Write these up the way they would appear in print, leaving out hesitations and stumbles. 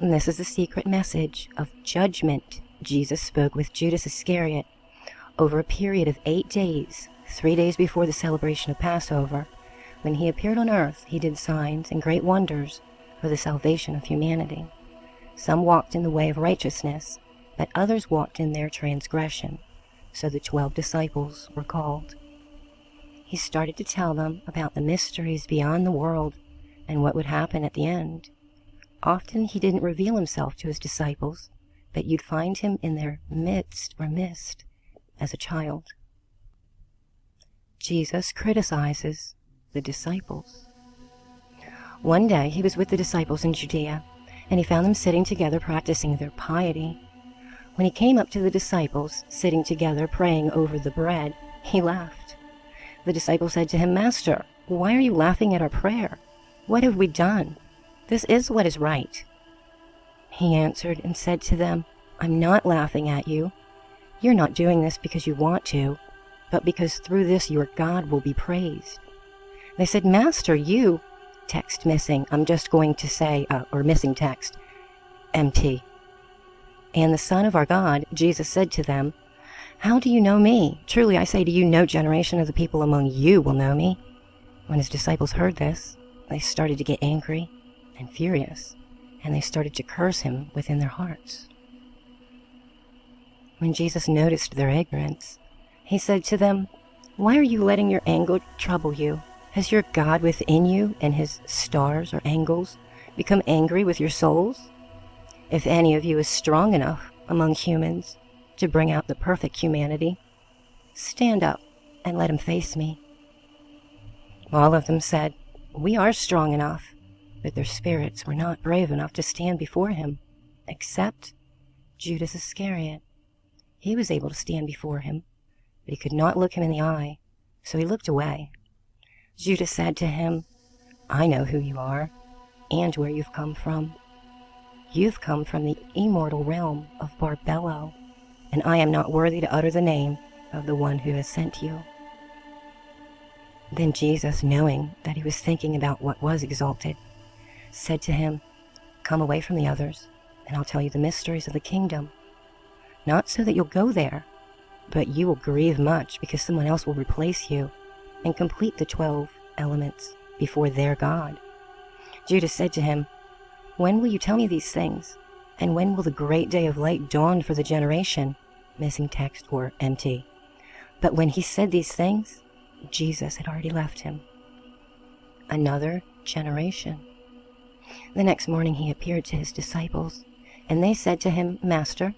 And this is the secret message of judgment Jesus spoke with Judas Iscariot over a period of 8 days, 3 days before the celebration of Passover. When he appeared on earth, he did signs and great wonders for the salvation of humanity. Some walked in the way of righteousness, but others walked in their transgression. So the 12 disciples were called. He started to tell them about the mysteries beyond the world and what would happen at the end. Often he didn't reveal himself to his disciples, but you'd find him in their midst or mist as a child. Jesus criticizes the disciples. One day he was with the disciples in Judea, and he found them sitting together practicing their piety. When he came up to the disciples sitting together praying over the bread, he laughed. The disciples said to him, "Master, why are you laughing at our prayer? What have we done? This is what is right." He answered and said to them, "I'm not laughing at you. You're not doing this because you want to, but because through this your God will be praised." They said, "Master, you..." Text missing. I'm just going to say, or missing text, MT. "And the Son of our God," Jesus said to them, "How do you know me? Truly I say to you, no generation of the people among you will know me." When his disciples heard this, they started to get angry and furious, and they started to curse him within their hearts. When Jesus noticed their ignorance, he said to them, "Why are you letting your anger trouble you? Has your God within you and his stars or angels become angry with your souls? If any of you is strong enough among humans to bring out the perfect humanity, stand up and let him face me." All of them said, "We are strong enough," but their spirits were not brave enough to stand before him, except Judas Iscariot. He was able to stand before him, but he could not look him in the eye, so he looked away. Judas said to him, "I know who you are and where you've come from. You've come from the immortal realm of Barbello, and I am not worthy to utter the name of the one who has sent you." Then Jesus, knowing that he was thinking about what was exalted, said to him, "Come away from the others, and I'll tell you the mysteries of the kingdom. Not so that you'll go there, but you will grieve much because someone else will replace you and complete the 12 elements before their God." Judas said to him, "When will you tell me these things? And when will the great day of light dawn for the generation?" Missing text or MT. But when he said these things, Jesus had already left him. Another generation. The next morning he appeared to his disciples, and they said to him, "Master,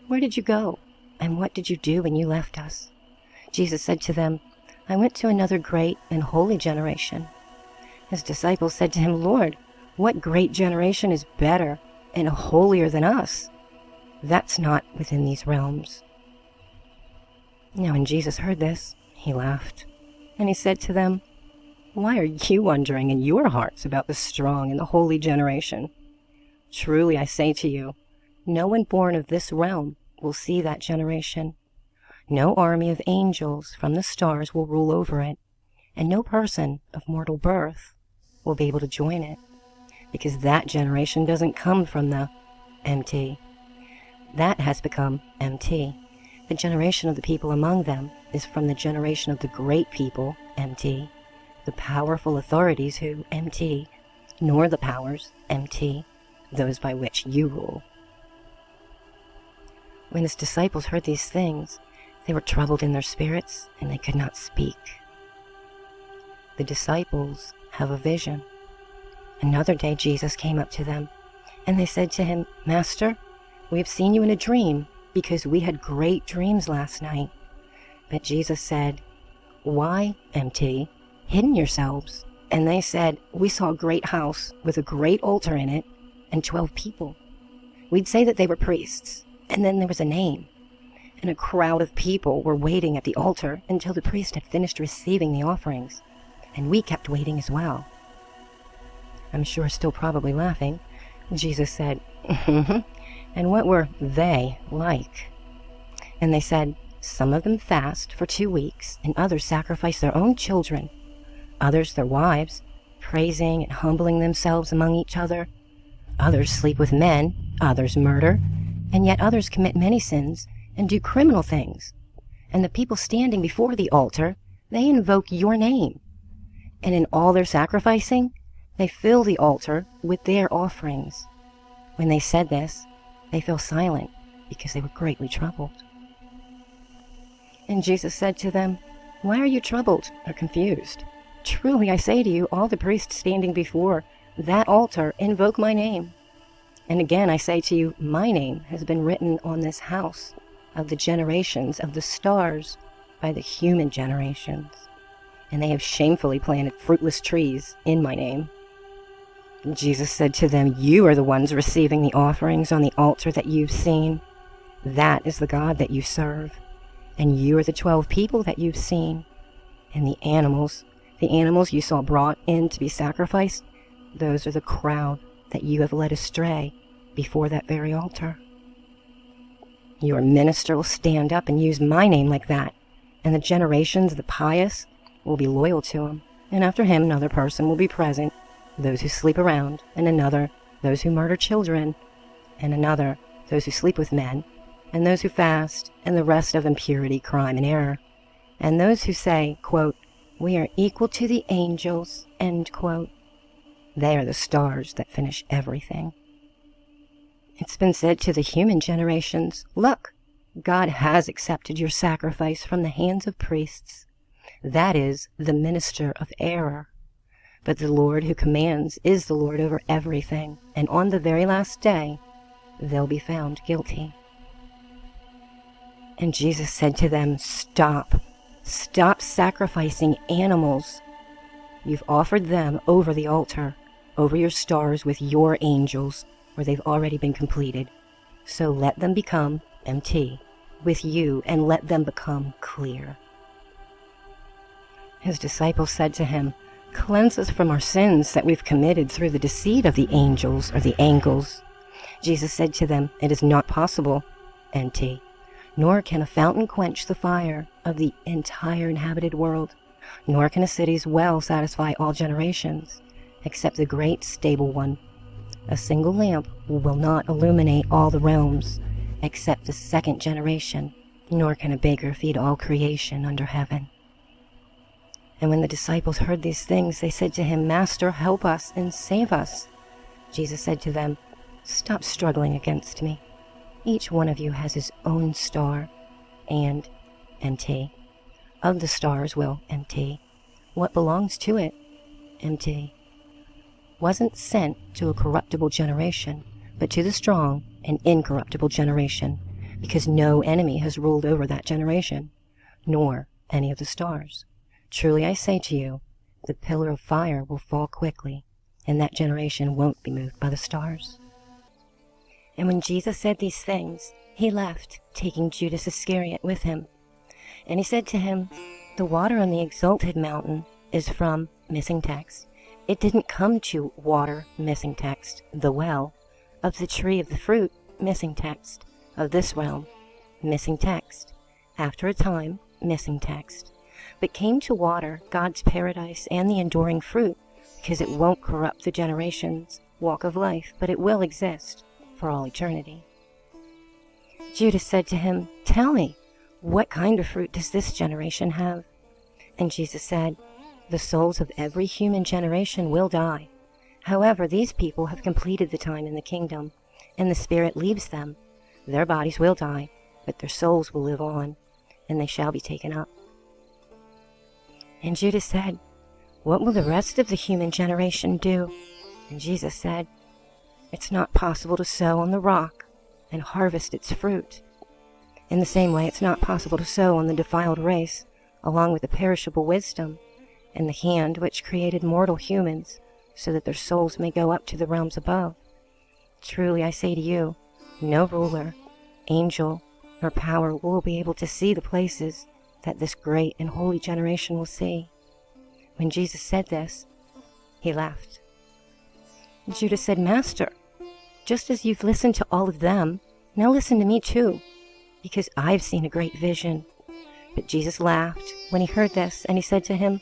where did you go? And what did you do when you left us?" Jesus said to them, "I went to another great and holy generation." His disciples said to him, "Lord, what great generation is better and holier than us? That's not within these realms." Now when Jesus heard this, he laughed, and he said to them, "Why are you wondering in your hearts about the strong and the holy generation? Truly I say to you, no one born of this realm will see that generation. No army of angels from the stars will rule over it, and no person of mortal birth will be able to join it, because that generation doesn't come from the MT. That has become MT. The generation of the people among them is from the generation of the great people, MT, the powerful authorities who, MT, nor the powers, MT, those by which you rule." When his disciples heard these things, they were troubled in their spirits, and they could not speak. The disciples have a vision. Another day Jesus came up to them, and they said to him, "Master, we have seen you in a dream, because we had great dreams last night." But Jesus said, "Why, MT, hidden yourselves?" And they said, "We saw a great house with a great altar in it and 12 people. We'd say that they were priests, and then there was a name. And a crowd of people were waiting at the altar until the priest had finished receiving the offerings, and we kept waiting as well." I'm sure still probably laughing, Jesus said, "And what were they like?" And they said, "Some of them fast for 2 weeks, and others sacrifice their own children, others their wives, praising and humbling themselves among each other. Others sleep with men, others murder, and yet others commit many sins and do criminal things. And the people standing before the altar, they invoke your name. And in all their sacrificing, they fill the altar with their offerings." When they said this, they fell silent because they were greatly troubled. And Jesus said to them, "Why are you troubled or confused? Truly I say to you, all the priests standing before that altar invoke my name. And again I say to you, my name has been written on this house of the generations of the stars by the human generations. And they have shamefully planted fruitless trees in my name." And Jesus said to them, "You are the ones receiving the offerings on the altar that you've seen. That is the God that you serve. And you are the 12 people that you've seen. And the animals you saw brought in to be sacrificed, those are the crowd that you have led astray before that very altar. Your minister will stand up and use my name like that, and the generations of the pious will be loyal to him. And after him another person will be present, those who sleep around, and another, those who murder children, and another, those who sleep with men, and those who fast, and the rest of impurity, crime, and error. And those who say, quote, 'We are equal to the angels,' end quote. They are the stars that finish everything. It's been said to the human generations, 'Look, God has accepted your sacrifice from the hands of priests. That is, the minister of error. But the Lord who commands is the Lord over everything, and on the very last day, they'll be found guilty.' And Jesus said to them, 'Stop sacrificing animals. You've offered them over the altar, over your stars with your angels, where they've already been completed. So let them become empty with you, and let them become clear.' His disciples said to him, 'Cleanse us from our sins that we've committed through the deceit of the angels,' or the angles. Jesus said to them, 'It is not possible, NT, nor can a fountain quench the fire of the entire inhabited world, nor can a city's well satisfy all generations, except the great stable one. A single lamp will not illuminate all the realms, except the second generation, nor can a baker feed all creation under heaven.' And when the disciples heard these things, they said to him, 'Master, help us and save us.' Jesus said to them, 'Stop struggling against me. Each one of you has his own star, and MT. Of the stars will MT. What belongs to it, MT. Wasn't sent to a corruptible generation, but to the strong and incorruptible generation, because no enemy has ruled over that generation, nor any of the stars. Truly I say to you, the pillar of fire will fall quickly, and that generation won't be moved by the stars.' And when Jesus said these things, he left, taking Judas Iscariot with him. And he said to him, 'The water on the exalted mountain is from,' missing text. It didn't come to water, missing text, the well, of the tree of the fruit, missing text, of this realm, missing text, after a time, missing text, but came to water, God's paradise, and the enduring fruit, because it won't corrupt the generations' walk of life, but it will exist for all eternity.' Judas said to him, 'Tell me, what kind of fruit does this generation have?' And Jesus said, 'The souls of every human generation will die. However, these people have completed the time in the kingdom, and the Spirit leaves them. Their bodies will die, but their souls will live on, and they shall be taken up.' And Judas said, 'What will the rest of the human generation do?' And Jesus said, 'It's not possible to sow on the rock and harvest its fruit. In the same way, it's not possible to sow on the defiled race, along with the perishable wisdom, and the hand which created mortal humans, so that their souls may go up to the realms above. Truly I say to you, no ruler, angel, nor power will be able to see the places that this great and holy generation will see.' When Jesus said this, he left. Judas said, 'Master, just as you've listened to all of them, now listen to me too, because I've seen a great vision.' But Jesus laughed when he heard this, and he said to him,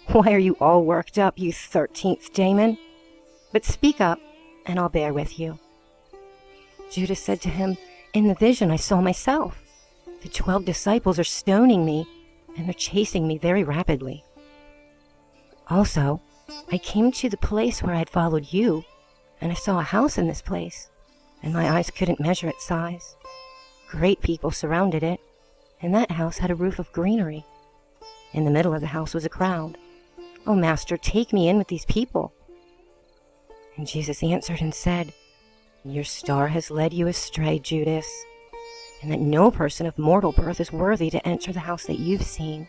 'Why are you all worked up, you 13th demon? But speak up, and I'll bear with you." Judas said to him, "In the vision I saw myself. The 12 disciples are stoning me, and they're chasing me very rapidly. Also, I came to the place where I had followed you, and I saw a house in this place, and my eyes couldn't measure its size. Great people surrounded it, and that house had a roof of greenery. In the middle of the house was a crowd. Oh, Master, take me in with these people." And Jesus answered and said, "Your star has led you astray, Judas, and that no person of mortal birth is worthy to enter the house that you've seen,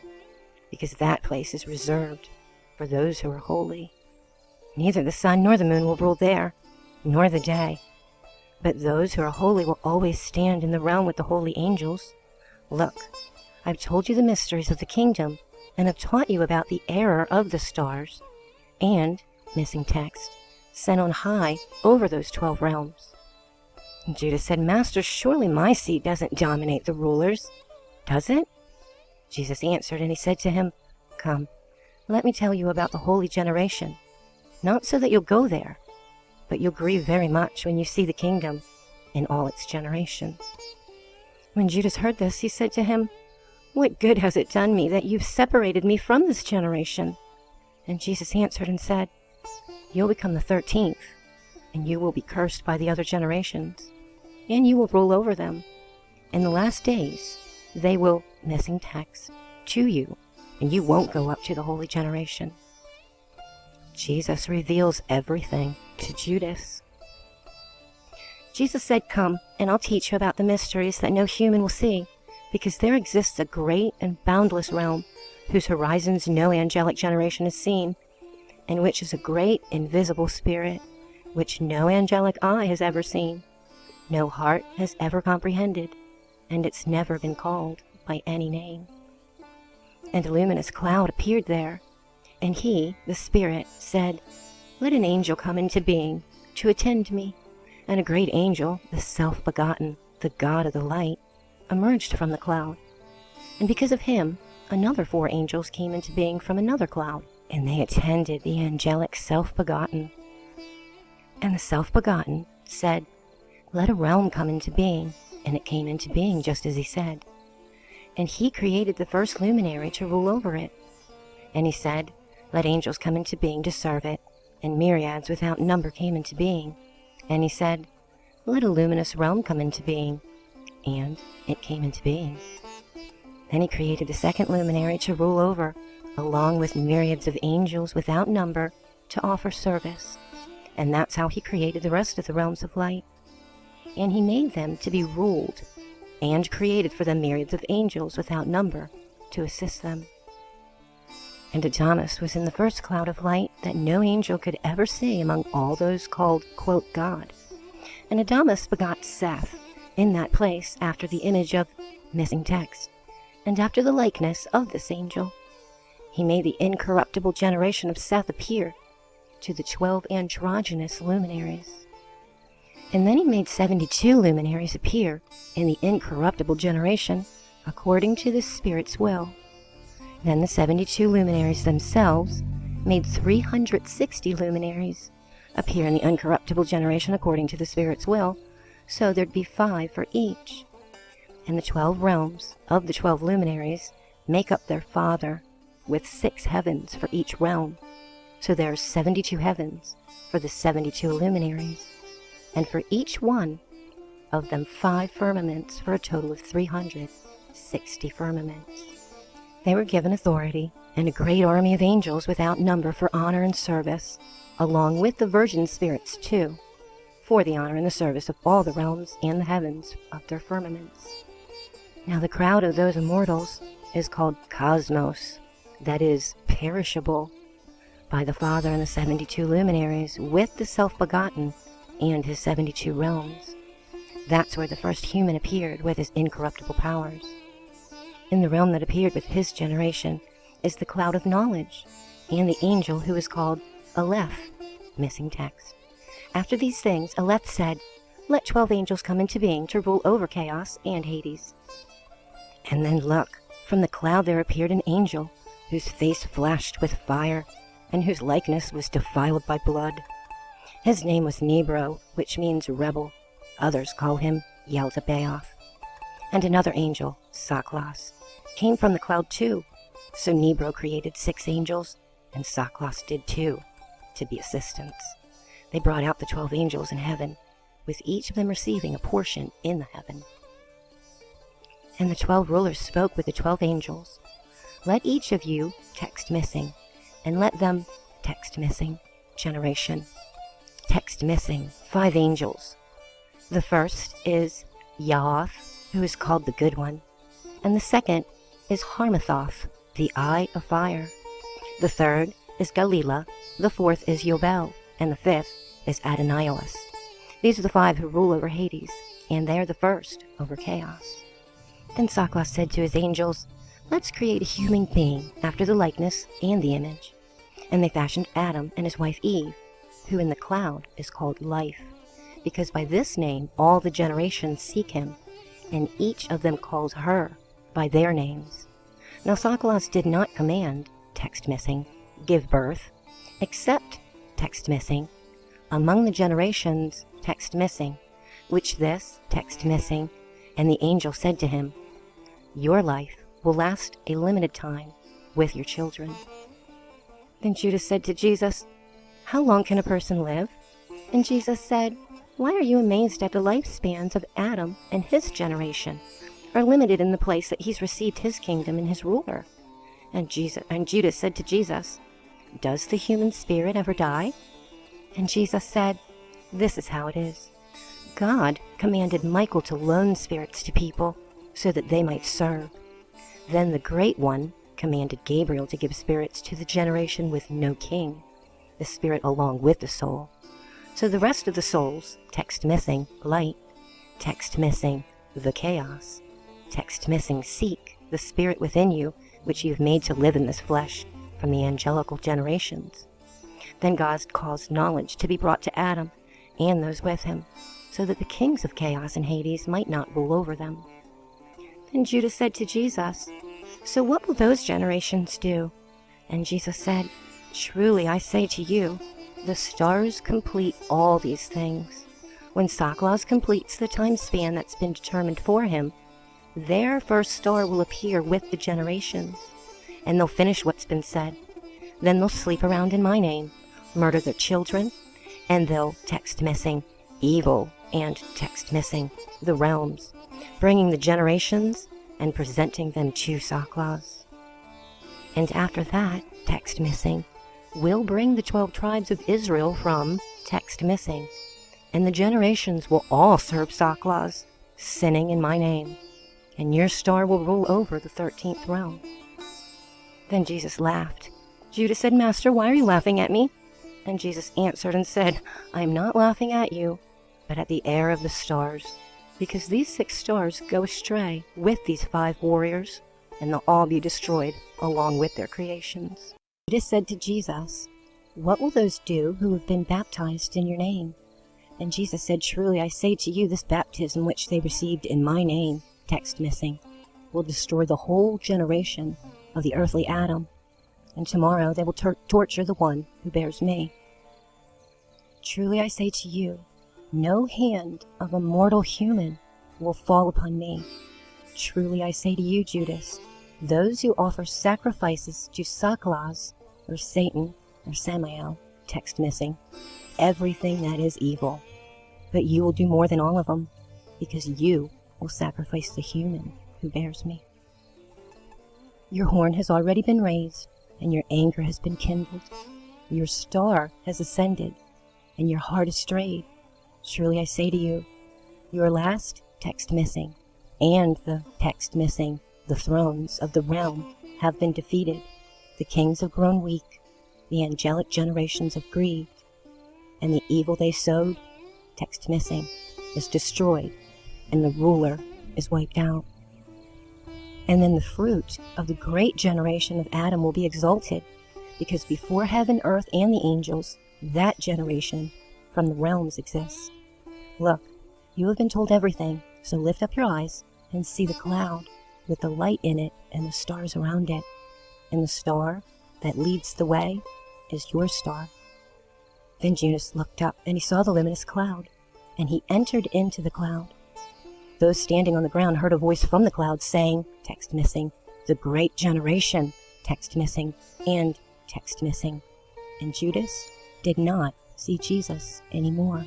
because that place is reserved for those who are holy. Neither the sun nor the moon will rule there, nor the day. But those who are holy will always stand in the realm with the holy angels. Look, I've told you the mysteries of the kingdom, and have taught you about the error of the stars, and," missing text, "sent on high over those 12 realms." And Judas said, "Master, surely my seed doesn't dominate the rulers, does it?" Jesus answered, and he said to him, "Come, let me tell you about the holy generation, not so that you'll go there, but you'll grieve very much when you see the kingdom in all its generations." When Judas heard this, he said to him, "What good has it done me that you've separated me from this generation?" And Jesus answered and said, "You'll become the 13th, and you will be cursed by the other generations, and you will rule over them. In the last days, they will," missing text, "to you, and you won't go up to the holy generation." Jesus reveals everything to Judas. Jesus said, "Come, and I'll teach you about the mysteries that no human will see, because there exists a great and boundless realm whose horizons no angelic generation has seen, and which is a great invisible spirit, which no angelic eye has ever seen, no heart has ever comprehended, and it's never been called by any name." And a luminous cloud appeared there, and he, the Spirit, said, "Let an angel come into being to attend me." And a great angel, the self-begotten, the God of the light, emerged from the cloud. And because of him, another 4 angels came into being from another cloud, and they attended the angelic self-begotten. And the self-begotten said, "Let a realm come into being," and it came into being just as he said. And he created the first luminary to rule over it. And he said, "Let angels come into being to serve it," and myriads without number came into being. And he said, "Let a luminous realm come into being," and it came into being. Then he created a second luminary to rule over, along with myriads of angels without number to offer service. And that's how he created the rest of the realms of light. And he made them to be ruled, and created for them myriads of angels without number to assist them. And Adonis was in the first cloud of light that no angel could ever see among all those called, quote, God. And Adonis begot Seth in that place after the image of, missing text, and after the likeness of this angel. He made the incorruptible generation of Seth appear to the 12 androgynous luminaries. And then he made 72 luminaries appear in the incorruptible generation according to the Spirit's will. Then the 72 luminaries themselves made 360 luminaries appear in the incorruptible generation according to the Spirit's will, so there'd be 5 for each. And the 12 realms of the 12 luminaries make up their Father, with 6 heavens for each realm. So there's 72 heavens for the 72 luminaries, and for each one of them 5 firmaments, for a total of 360 firmaments. They were given authority and a great army of angels without number for honor and service, along with the virgin spirits too, for the honor and the service of all the realms and the heavens of their firmaments. Now the crowd of those immortals is called cosmos, that is, perishable, by the Father and the 72 luminaries, with the self-begotten and his 72 realms. That's where the first human appeared with his incorruptible powers. In the realm that appeared with his generation is the cloud of knowledge, and the angel who is called Aleph, missing text. After these things, Aleph said, "Let 12 angels come into being to rule over chaos and Hades." And then look, from the cloud there appeared an angel, whose face flashed with fire, and whose likeness was defiled by blood. His name was Nebro, which means rebel. Others call him Yaldabaoth. And another angel, Saklas, came from the cloud too. So Nebro created 6 angels, and Saklas did too, to be assistants. They brought out the 12 angels in heaven, with each of them receiving a portion in the heaven. And the 12 rulers spoke with the 12 angels. Let each of you text missing, and let them text missing generation. Text missing 5 angels. The first is Yaath, who is called the Good One, and the second is Harmathoth, the Eye of Fire. The third is Galila, the fourth is Yobel, and the fifth is Adonaios. These are the 5 who rule over Hades, and they are the first over chaos. Then Saklas said to his angels, Let's create a human being after the likeness and the image. And they fashioned Adam and his wife Eve, who in the cloud is called Life, because by this name all the generations seek him, and each of them calls her by their names. Now Saklas did not command, text missing, give birth, except, text missing, among the generations, text missing, which this, text missing, and the angel said to him, Your life will last a limited time with your children. Then Judas said to Jesus, How long can a person live? And Jesus said, Why are you amazed at the lifespans of Adam and his generation, are limited in the place that he's received his kingdom and his ruler? And Judas said to Jesus, Does the human spirit ever die? And Jesus said, This is how it is. God commanded Michael to loan spirits to people so that they might serve. Then the Great One commanded Gabriel to give spirits to the generation with no king, the spirit along with the soul. So the rest of the souls, text missing, light, text missing, the chaos, text missing, seek, the spirit within you, which you've made to live in this flesh from the angelical generations. Then God caused knowledge to be brought to Adam and those with him, so that the kings of chaos and Hades might not rule over them. Then Judas said to Jesus, So what will those generations do? And Jesus said, Truly I say to you, the stars complete all these things. When Saklas completes the time span that's been determined for him, their first star will appear with the generations, and they'll finish what's been said. Then they'll sleep around in my name, murder their children, and they'll text missing evil and text missing the realms, bringing the generations and presenting them to Saklas. And after that, text missing, will bring the 12 tribes of Israel from text missing, and the generations will all serve Saklas, sinning in my name, and your star will rule over the 13th realm. Then Jesus laughed. Judas said, Master, why are you laughing at me? And Jesus answered and said, I am not laughing at you, but at the heir of the stars, because these 6 stars go astray with these 5 warriors, and they'll all be destroyed along with their creations. Judas said to Jesus, What will those do who have been baptized in your name? And Jesus said, Truly I say to you, this baptism which they received in my name, text missing, will destroy the whole generation of the earthly Adam, and tomorrow they will torture the one who bears me. Truly I say to you, no hand of a mortal human will fall upon me. Truly I say to you, Judas, those who offer sacrifices to Saklas, or Satan, or Samael, text missing, everything that is evil, but you will do more than all of them, because you will sacrifice the human who bears me. Your horn has already been raised, and your anger has been kindled. Your star has ascended, and your heart is strayed. Surely I say to you, your last text missing, and the text missing, the thrones of the realm have been defeated. The kings have grown weak, the angelic generations have grieved, and the evil they sowed, text missing, is destroyed, and the ruler is wiped out. And then the fruit of the great generation of Adam will be exalted, because before heaven, earth, and the angels, that generation from the realms exists. Look, you have been told everything, so lift up your eyes and see the cloud with the light in it and the stars around it. And the star that leads the way is your star. Then Judas looked up, and he saw the luminous cloud, and he entered into the cloud. Those standing on the ground heard a voice from the cloud saying, text missing, "The great generation," text missing, and text missing. And Judas did not see Jesus anymore.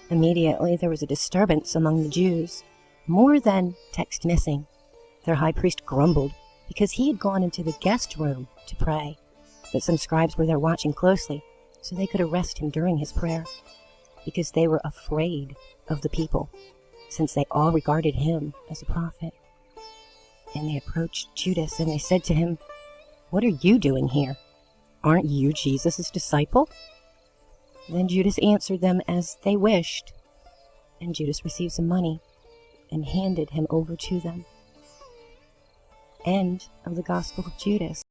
Immediately there was a disturbance among the Jews. More than text missing, their high priest grumbled because he had gone into the guest room to pray, but some scribes were there watching closely so they could arrest him during his prayer, because they were afraid of the people, since they all regarded him as a prophet. And they approached Judas and they said to him, "What are you doing here? Aren't you Jesus' disciple?" Then Judas answered them as they wished, and Judas received some money and handed him over to them. End of the Gospel of Judas.